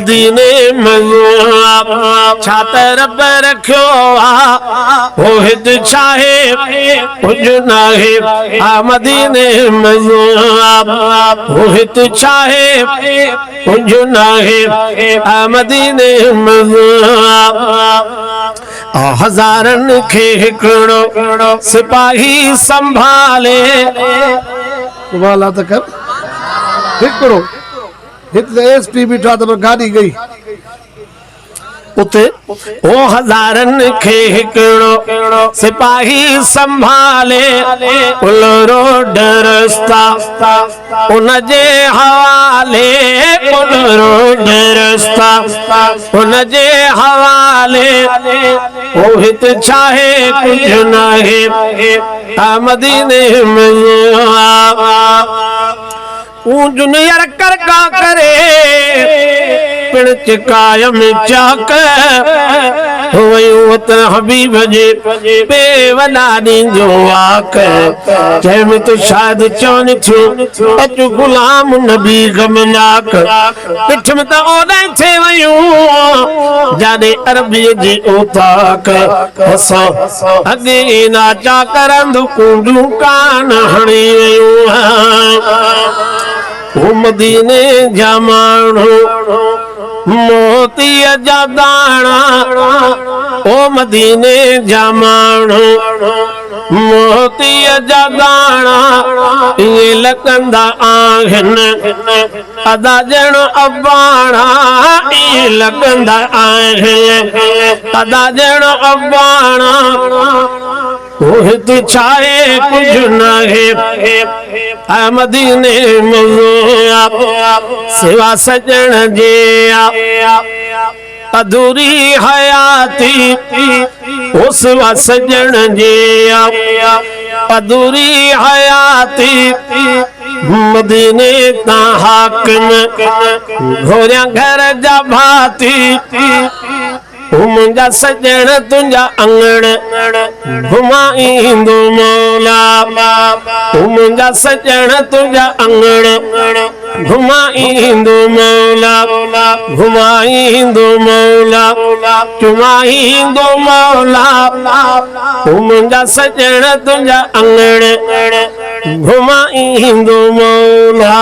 मदीने में छाते रब रखियो हो हित चाहे कुछ नाहे आ मदीने में हो हित चाहे कुछ नाहे आ मदीने में हज़ारन खे हिकिड़ो सिपाही संभाले वाला त कर हिकिड़ो हित एसपी बीठा त गाड़ी गई उते ओ हज़ारन खे हिकिड़ो सिपाही संभाले कुल रोड रस्ता उन जे हवाले कुल रोड रस्ता उन जे हवाले ओ हित चाहे कुछ नाहे आ मदीने में जूनियर कर का करे पिणच कायम चाक हुयो त हबीब जे बेवना ॾींदो वाक जंहिंमें तो शायद चवनि थियो अचु गुलाम नबी गमनाक पिठ में त ओॾां थे वयूं जाॾे अरबीअ जी ओताक असां अॻे नाचा करंदो कूंडूं कान हणी वयूं ओ मदीने जा माण्हू मोतीअ जा दाणा ओ मदीने जा माण्हू मोतीअ जा दाणा इहे लॻंदा आहिनि अदा ॼण अबाणा इहे लॻंदा आहिनि अदा ॼण अबाणा ओ हित छाहे कुझ नाहे आ मदीने में सिवा सजण जे अधूरी हयाती ओ सिवा सजण जे अधूरी हयाती मदीने ता हाकिम घोरिया घर जा भाती मुंहिंजा सजण तुंहिंजा अंगण घुमाईंदो मौला मुंहिंजा सजण तुंहिंजा अंगण घुमाईंदो मौला घुमाईंदो मौला चुमाईंदो मौला मुंहिंजा सजण तुंहिंजा अंगण घुमाईंदो मौला